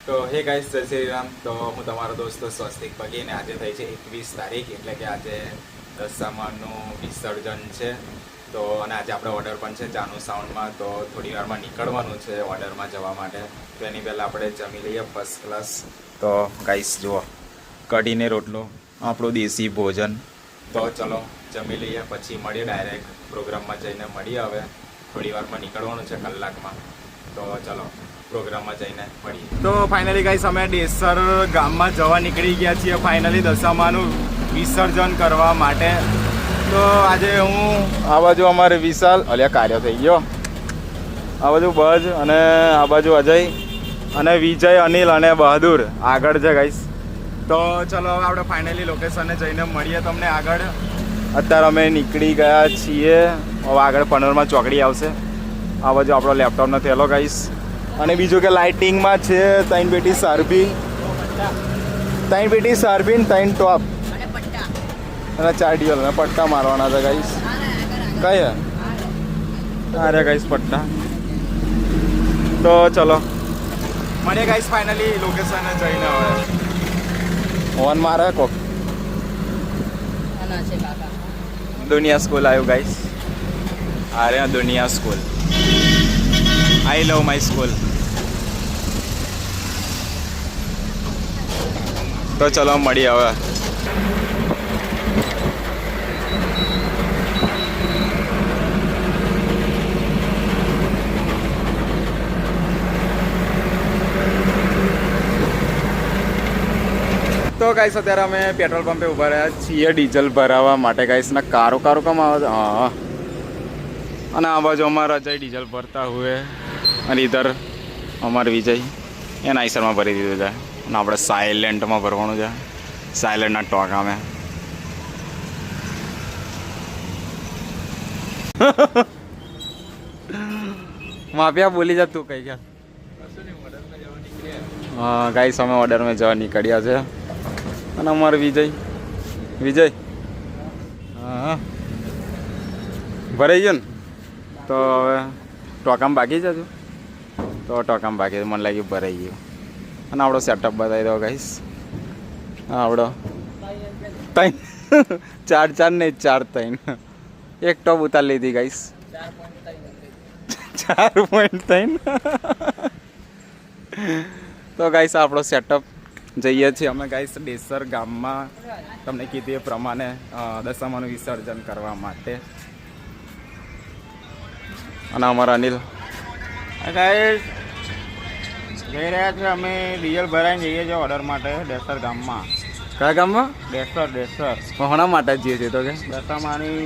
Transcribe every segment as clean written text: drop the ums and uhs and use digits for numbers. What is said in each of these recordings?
તો હે ગાઈસ, જય શ્રી રામ. તો હું તમારો દોસ્ત સ્વસ્તિક પગીને આજે થઈ છે 21 તારીખ, એટલે કે આજે દશામાનું વિસર્જન છે. તો અને આજે આપણે ઓર્ડર પણ છે ચાનું સાઉન્ડમાં, તો થોડી વારમાં નીકળવાનું છે ઓર્ડરમાં જવા માટે. તો એની પહેલાં આપણે જમી લઈએ ફર્સ્ટ ક્લાસ. તો ગાઈસ જુઓ, કઢીને રોટલો, આપણું દેશી ભોજન. તો ચલો જમી લઈએ, પછી મળીએ ડાયરેક્ટ પ્રોગ્રામમાં જઈને મળીએ. હવે થોડી વારમાં નીકળવાનું છે, કલાકમાં. તો ચલો પ્રોગ્રામમાં જઈને મળીએ. તો ફાઇનલી ગાઈસ, અમે ડેસર ગામમાં જવા નીકળી ગયા છીએ ફાઇનલી દશામાનું વિસર્જન કરવા માટે. તો આજે હું આ બાજુ અમારે વિશાલ અલ્યા કાર્ય થઈ ગયો, આ બાજુ બજ અને આ બાજુ અજય અને વિજય, અનિલ અને બહાદુર આગળ છે ગાઈસ. તો ચલો હવે આપણે ફાઇનલી લોકેશને જઈને મળીએ તમને આગળ. અત્યારે અમે નીકળી ગયા છીએ. હવે આગળ પનોરમાં ચોકડી આવશે. આ બાજુ આપણો લેપટોપનો થેલો ગાઈસ. અને બીજું કે લાઇટિંગમાં છે 3 પેટી સારભી, 3 પેટી સારભી, 3 ટોપ અને 4 ડીએલ ને પટ્ટા મારવાના છે ગાઈસ. કઈ અરે ગાઈસ પટ્ટા. તો ચલો મળીએ ગાઈસ ફાઇનલી લોકેશને જઈને. હવે ઓન મારે કોક દુનિયા સ્કૂલ આવ્યું ગાઈસ. અરે દુનિયા school, I love my school. તો ચલો મળીએ હવે. તો ગાઈસ અત્યારે અમે પેટ્રોલ પંપે ઊભા રહ્યા છીએ ડીઝલ ભરાવવા માટે ગાઈસ. ના કારો કમ આવે. હા, અને આ બાજુ અમારા અજય ડીઝલ ભરતા હુએ અને ઇધર અમારે વિજય એના આઈસરમાં ભરી દીધું છે. અને આપણે સાયલેન્ટમાં ભરવાનું છે, સાયલેન્ટના ટોકામાં. માફિયા બોલી જા તું કઈ ગયા. હા ગાઈસ, અમે ઓર્ડરમાં જવા નીકળ્યા છે. અને અમારે વિજય હા ભરાઈ ગયો ને. તો હવે ટોકામ બાકી છે હજુ. તો ટોકામ બાકી મને લાગ્યું ભરાઈ ગયું. અને આપણો સેટઅપ બતાવી દો ગાઈસ. આપણો 4 નહીં 4 એક ટોપ ઉતારી લીધી ગાઈસ. 4.3. તો ગાઈસ આપણો સેટઅપ જઈએ છીએ અમે ગાઈસ ડેસર ગામમાં, તમને કીધું એ પ્રમાણે દશામાનું વિસર્જન કરવા માટે. અને અમારા અનિલ ગાઈસ જઈ રહ્યા છે. અમે ડીઝલ ભરાઈને જઈએ છીએ ઓર્ડર માટે ડેસર ગામમાં. કયા ગામમાં? ડેસર. કોના માટે જઈએ છીએ? તો કે દશામાની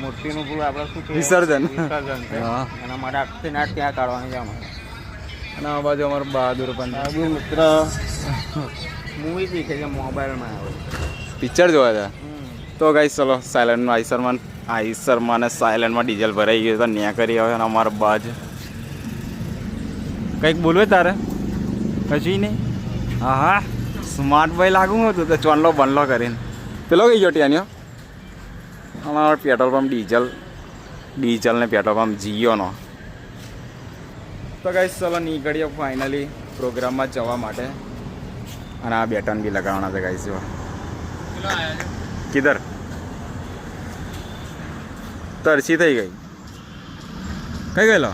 મૂર્તિનું પૂરું આપણે શું છે વિસર્જન છે. એના માટે આખી નાટ ત્યાં કાઢવાની છે અમારે. અને આ બાજુ અમારો બહાદુર પણ મિત્ર મૂવી દેખે છે મોબાઈલમાં, આવે પિક્ચર જોવા છે. તો ગાઈસ ચલો સાયલેન્ટમાં આઈસરમાં ને સાયલેન્ટમાં ડીઝલ ભરાઈ ગયું તો ન્યા કરી. હવે અમારો બાજ કંઈક બોલવે તારે કશું નહીં. હા હા, સ્માર્ટ ભાઈ લાગુ હતું તો ચોનલો બનલો કરીને પેલો કઈ ગયો ત્યાંનો. અમારો પેટ્રોલ પંપ ડીઝલ ને પેટ્રોલ પંપ જીઓનો. તો ગાઈસ ચલો નીકળીએ ફાઇનલી પ્રોગ્રામમાં જવા માટે. અને આ બેટન બી લગાવવાના છે ગાઈસ. જો કિધર તરસી થઈ ગઈ. કઈ ગયેલો?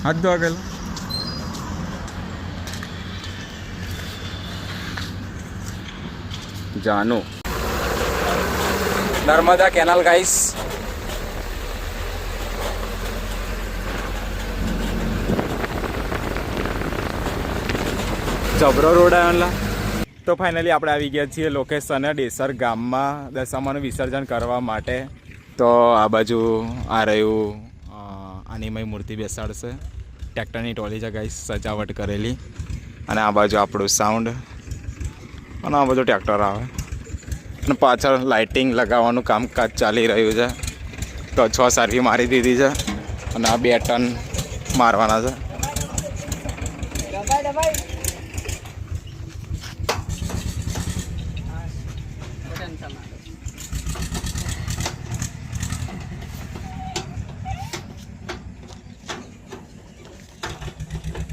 હાથ ધોવા ગયેલો. જાનુ નર્મદા કેનાલ ગાઈસ. જબરો રોડ આવેલા. તો ફાઇનલી આપણે આવી ગયા છીએ લોકેશને ડેસર ગામમાં દશામાનું વિસર્જન કરવા માટે. તો આ બાજુ આ રહ્યું આનીમય મૂર્તિ બેસાડશે. ટ્રેક્ટરની ટોલી છે ગાઈસ, સજાવટ કરેલી. અને આ બાજુ આપણું સાઉન્ડ અને આ બધું ટ્રેક્ટર આવે. અને પાછળ લાઇટિંગ લગાવવાનું કામકાજ ચાલી રહ્યું છે. તો 6 સારવી મારી દીધી છે અને આ 2 ટન મારવાના છે.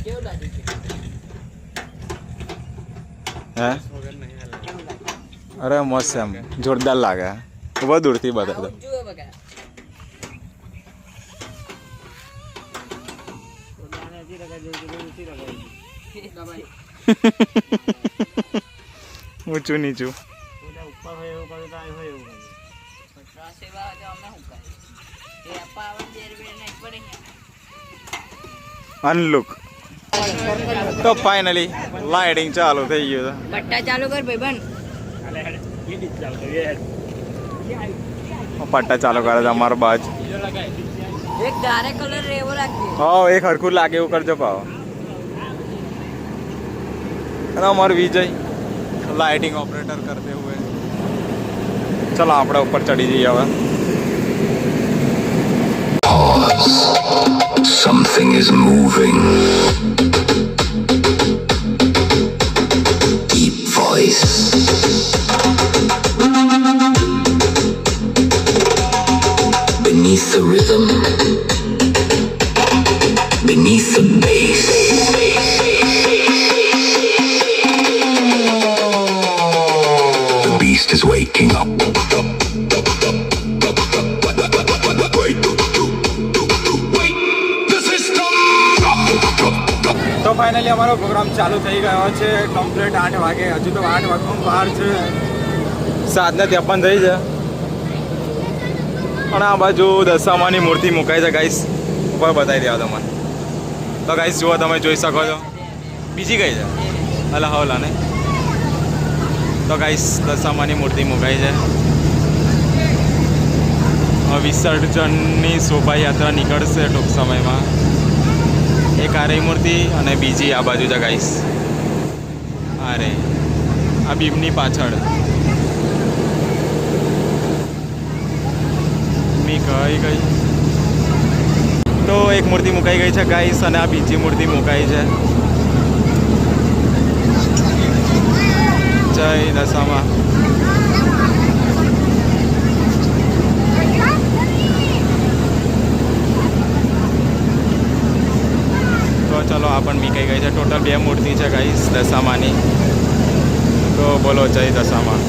કેવું લાગે છે? હે અરે મસ્ત છે એમ જોરદાર લાગે બહુ દૂરથી બતાવતો ઊંચું નીચું અનલુક તો ફાઇનલી લાઇટિંગ ચાલુ થઈ ગયું છે પટ્ટા ચાલુ કર ભાઈબંધ પટ્ટા ચાલુ કરે છે અમારો બાજ એક ધારે કલર એવો રાખજે હા એક હરખું લાગે એવું કરજો પાવ અને અમારો વિજય લાઇટિંગ ઓપરેટર કરતે હુએ ચલો આપણે ઉપર ચડી જઈએ હવે Something is moving. Deep voice. Beneath the rhythm. Beneath the bass. The beast is waking up. તો ફાઇનલી અમારો પ્રોગ્રામ ચાલુ થઈ ગયો છે કમ્પ્લીટ 8 વાગે હજુ તો 8 વાગવાનું વાર છે 7:53 થઈ છે અને આ બાજુ દશામાની મૂર્તિ મુકાઈ છે ગાઈસ ઉપર બતાવી રહ્યા તમને તો ગાઈસ જુઓ તમે જોઈ શકો છો બીજી કઈ છે અલા હવલા ને તો ગાઈસ દશામાની મૂર્તિ મુકાઈ છે વિસર્જનની શોભાયાત્રા નીકળશે ટૂંક સમયમાં એક આરે મૂર્તિ અને બીજી આ બાજુ છે ગાઈસ અરે આ બીમની પાછળ મી કઈ ગઈ તો એક મૂર્તિ મુકાઈ ગઈ છે ગાઈસ અને આ બીજી મૂર્તિ મુકાઈ છે જય દશામાં તો ચલો આ પણ મીકાઈ ગઈ છે ટોટલ 2 મૂર્તિ છે ગાઈસ દશામાની તો બોલો જય દશામાં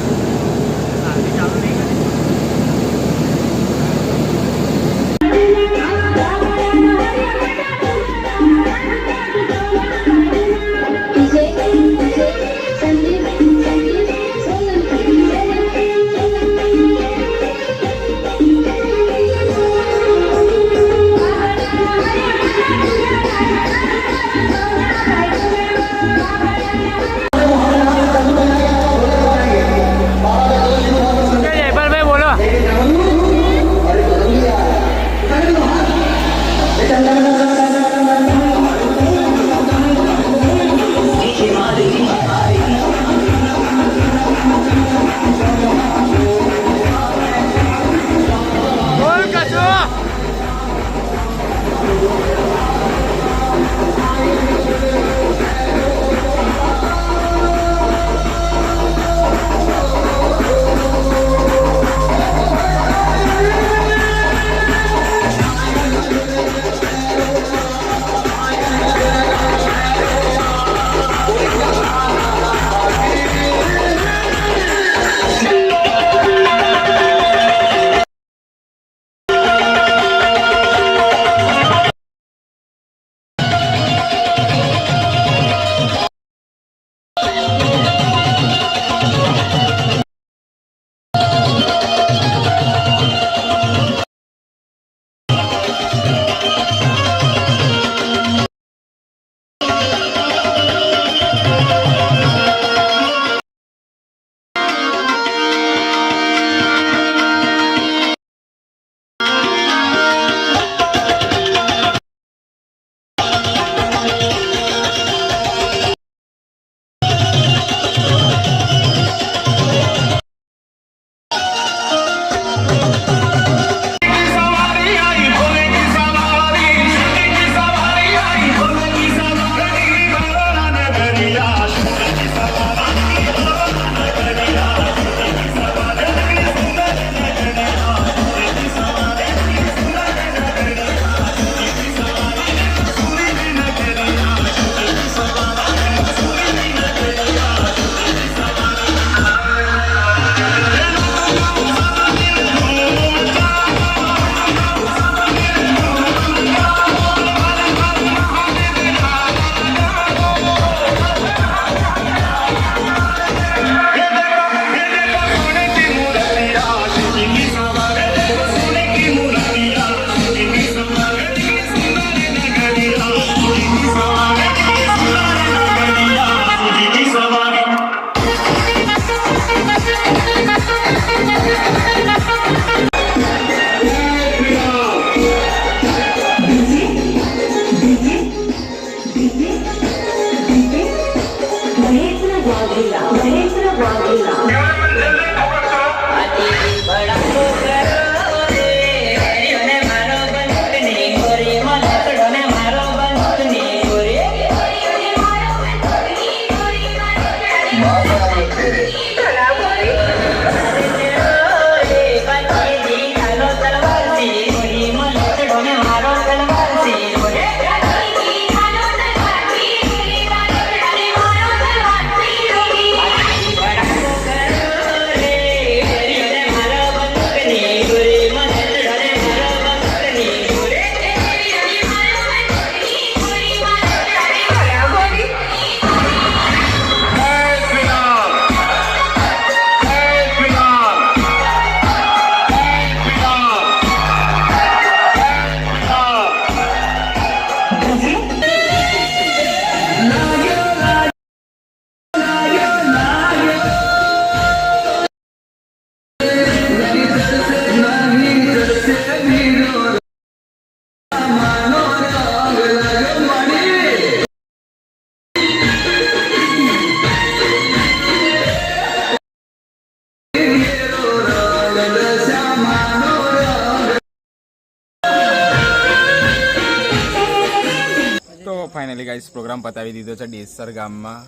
તો ફાઇનલી ગાઈસ પ્રોગ્રામ પતાવી દીધો છે ડેસર ગામમાં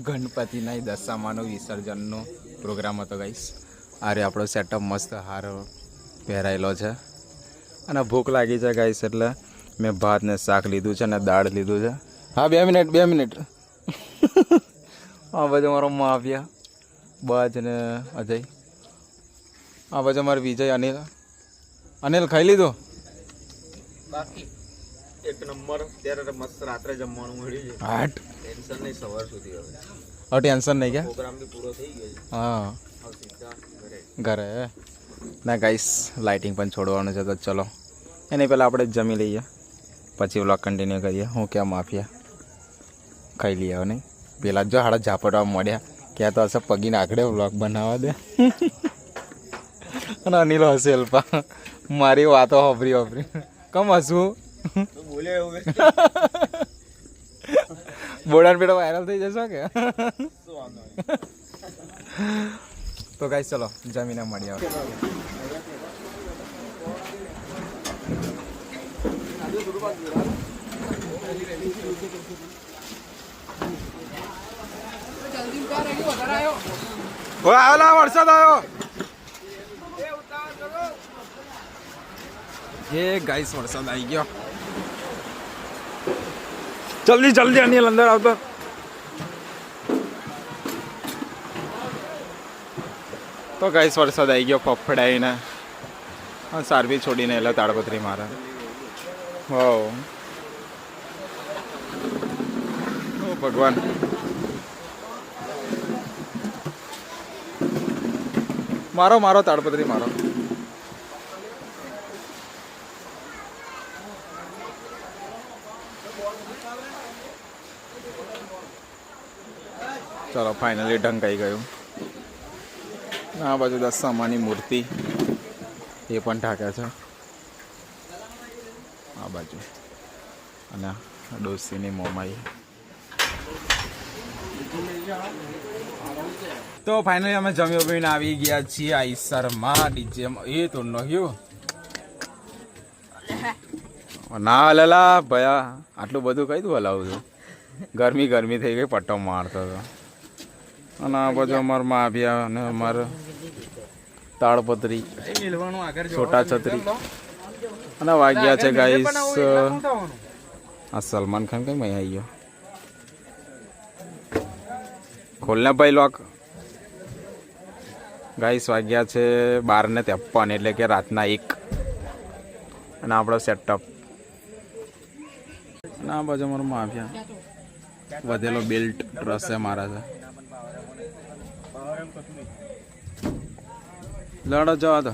ગણપતિના દશામાનો વિસર્જનનો પ્રોગ્રામ હતો ગાઈસ. આરે આપણો સેટઅપ મસ્ત હારો પહેરાયેલો છે અને ભૂખ લાગી છે ગાઈસ, એટલે મેં ભાત ને શાક લીધું છે અને દાળ લીધું છે. હા 2 મિનિટ આ બાજુ મારો માફિયા બાજ ને અજય, આ બાજુ મારો વિજય, અનિલ ખાઈ લીધું બાકી એક નંબર. ત્યારે મસ્ત રાત્રે જમવાનું મળી જાય. હાટ ટેન્શન નહીં સવાર સુધી. હવે ટેન્શન નહીં કે પ્રોગ્રામ બી પૂરો થઈ ગયો છે. હા હવે સીધા ઘરે ના ગાઈસ લાઇટિંગ પણ છોડવાનું છે, તો ચલો એની પહેલાં આપણે જમી લઈએ પછી વ્લોગ કન્ટિન્યુ કરીએ. હું ક્યાં માફિયા ખાઈ લઈએ હવે નહીં. પેલા જો હાડા ઝાપટવા મળ્યા ક્યાં તો હશે પગીને આગળ વ્લોગ બનાવવા દે અને અનિલ હશે અલ્પા મારી વાતો હોભરી કમ હશું બોલે એવું બોડાન પેટો વાયરલ થઈ જશો કે શું વાંધો નહીં. તો ગાઈસ ચલો જમીને મળીએ હવે. વરસાદ આવ્યો એ ગાઈસ, વરસાદ આવી ગયો. જલ્દી અનિલ અંદર આવતો. તો ગાઈસ વરસાદ આવી ગયો ફફડાઈને, સારવી છોડીને એટલે તાડપત્રી મારે. હો ભગવાન. મારો તાડપત્રી મારો. ચલો ફાઇનલી ઢંકાઈ ગયું. આ બાજુ દશામાની મૂર્તિ એ પણ ઢાંકે છે આ બાજુ, અને ડોસીની મોમાઈ. તો ફાઇનલી અમે જમી ઉભીને આવી ગયા છીએ આઈસરમાં ડીજેમાં. એ તો નહ્યું ના હલેલા ભયા, આટલું બધું કઈ તું હલાવું છું. ગરમી થઈ ગઈ, પટ્ટો મારતો હતો. અને આ બાજુ અમારા માભિયા અને અમારા તાળપત્રી છોટા છત્રી અને વાગ્યા છે ગાઈસ. આ સલમાન ખાન કઈ મેં આવી ગયો. ખોલને ભાઈ લોક. ગાઈસ વાગ્યા છે 12:53 એટલે કે રાતના 1. અને આપણો સેટઅપ. અને આ બાજુ અમારું માફિયા વધેલો બેલ્ટ ટ્રસે મારા છે. લડો જવા દો.